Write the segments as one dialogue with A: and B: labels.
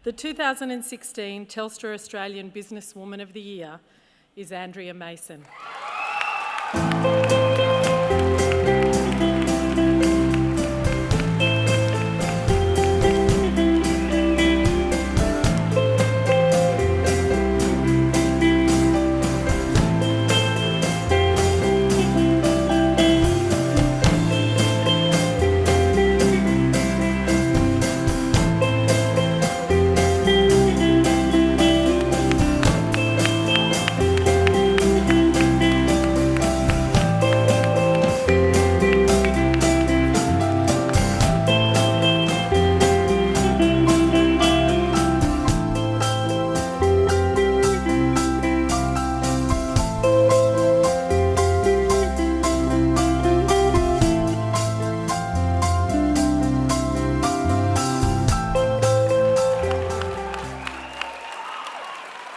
A: The 2016 Telstra Australian Businesswoman of the Year is Andrea Mason.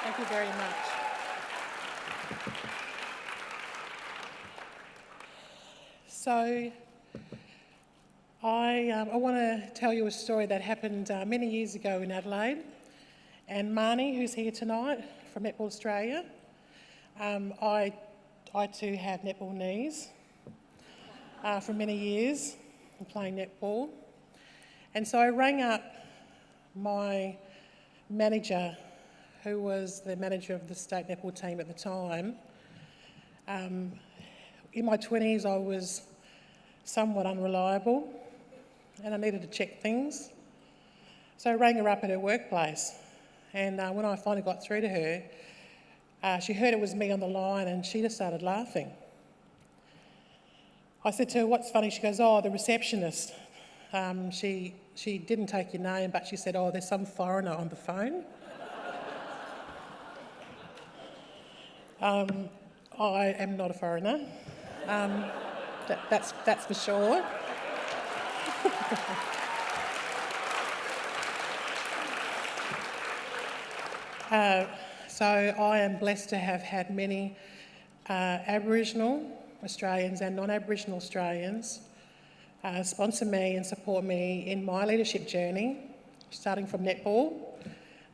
A: Thank you very much. So, I want to tell you a story that happened many years ago in Adelaide. And Marnie, who's here tonight from Netball Australia, I too have netball knees for many years playing netball. And so I rang up my manager, who was the manager of the state netball team at the time. In my 20s, I was somewhat unreliable and I needed to check things. So I rang her up at her workplace, and when I finally got through to her, she heard it was me on the line and she just started laughing. I said to her, "What's funny?" She goes, "Oh, the receptionist. She didn't take your name, but she said, oh, there's some foreigner on the phone." I am not a foreigner. That's for sure. So I am blessed to have had many Aboriginal Australians and non-Aboriginal Australians sponsor me and support me in my leadership journey, starting from netball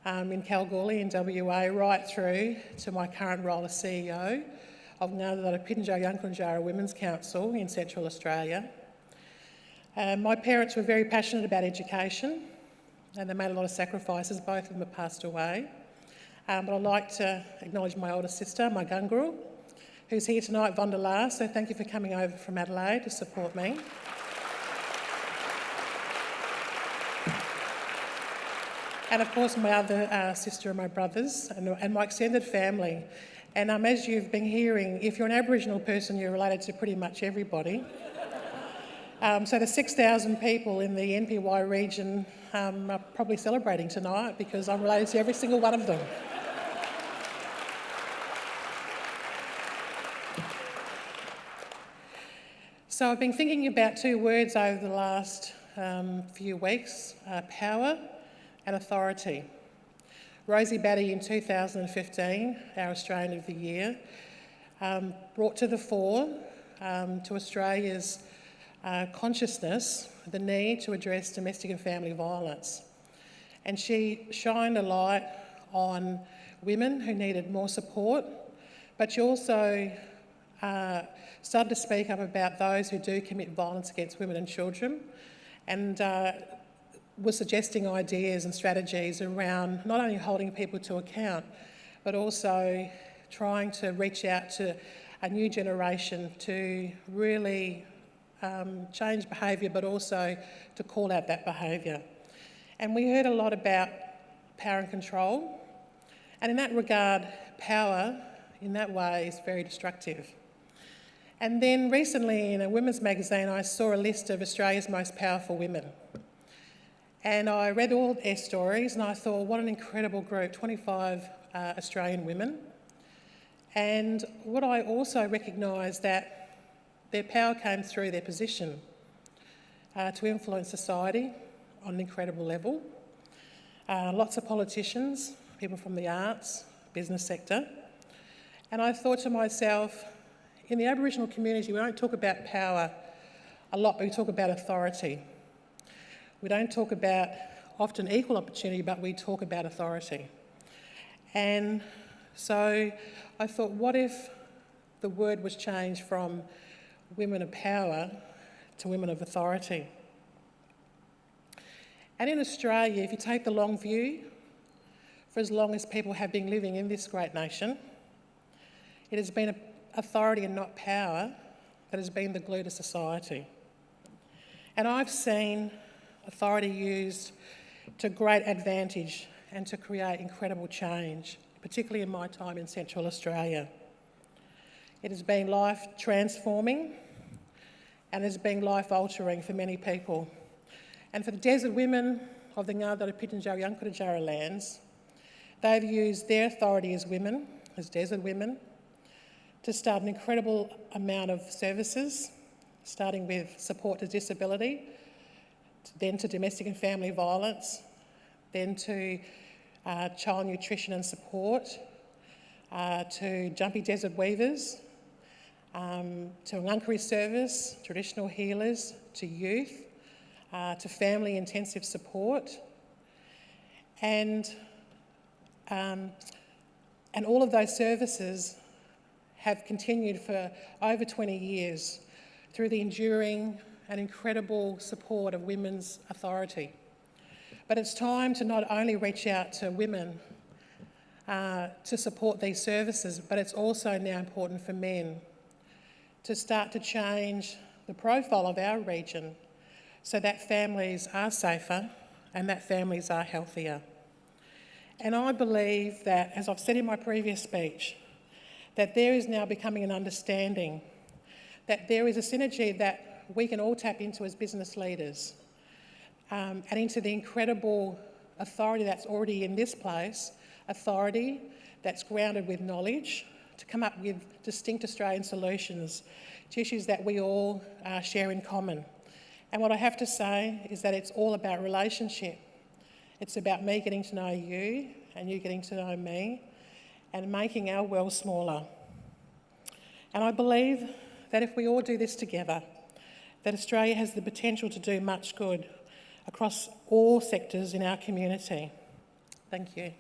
A: in Kalgoorlie in WA, right through to my current role as CEO of the Pinjarra Women's Council in Central Australia. My parents were very passionate about education and they made a lot of sacrifices. Both of them have passed away. But I'd like to acknowledge my older sister, my Gungurl, who's here tonight, Vonda La. So thank you for coming over from Adelaide to support me. And of course my other sister and my brothers and my extended family. And as you've been hearing, if you're an Aboriginal person, you're related to pretty much everybody. So the 6,000 people in the NPY region are probably celebrating tonight because I'm related to every single one of them. So I've been thinking about two words over the last few weeks, power and authority. Rosie Batty in 2015, our Australian of the Year, brought to the fore to Australia's consciousness the need to address domestic and family violence. And she shined a light on women who needed more support, but she also started to speak up about those who do commit violence against women and children, and was suggesting ideas and strategies around not only holding people to account, but also trying to reach out to a new generation to really change behaviour, but also to call out that behaviour. And we heard a lot about power and control, and in that regard, power in that way is very destructive. And then recently in a women's magazine, I saw a list of Australia's most powerful women. And I read all their stories and I thought, what an incredible group, 25 Australian women. And what I also recognised that their power came through their position to influence society on an incredible level. Lots of politicians, people from the arts, business sector. And I thought to myself, in the Aboriginal community, we don't talk about power a lot, but we talk about authority. We don't talk about often equal opportunity, but we talk about authority. And so I thought, what if the word was changed from women of power to women of authority? And in Australia, if you take the long view, for as long as people have been living in this great nation, it has been authority and not power that has been the glue to society. And I've seen authority used to great advantage and to create incredible change, particularly in my time in Central Australia. It has been life transforming and has been life altering for many people. And for the desert women of the Ngarldara Pitjantjatjara Yankunytjatjara lands, they've used their authority as women, as desert women, to start an incredible amount of services, starting with support to disability, then to domestic and family violence, then to child nutrition and support, to jumpy desert weavers, to Ngangkari service, traditional healers, to youth, to family intensive support, and all of those services have continued for over 20 years through the enduring and incredible support of women's authority. But it's time to not only reach out to women to support these services, but it's also now important for men to start to change the profile of our region so that families are safer and that families are healthier. And I believe that, as I've said in my previous speech, that there is now becoming an understanding that there is a synergy that we can all tap into as business leaders and into the incredible authority that's already in this place, authority that's grounded with knowledge, to come up with distinct Australian solutions to issues that we all share in common. And what I have to say is that it's all about relationship. It's about me getting to know you and you getting to know me and making our world smaller. And I believe that if we all do this together, that Australia has the potential to do much good across all sectors in our community. Thank you.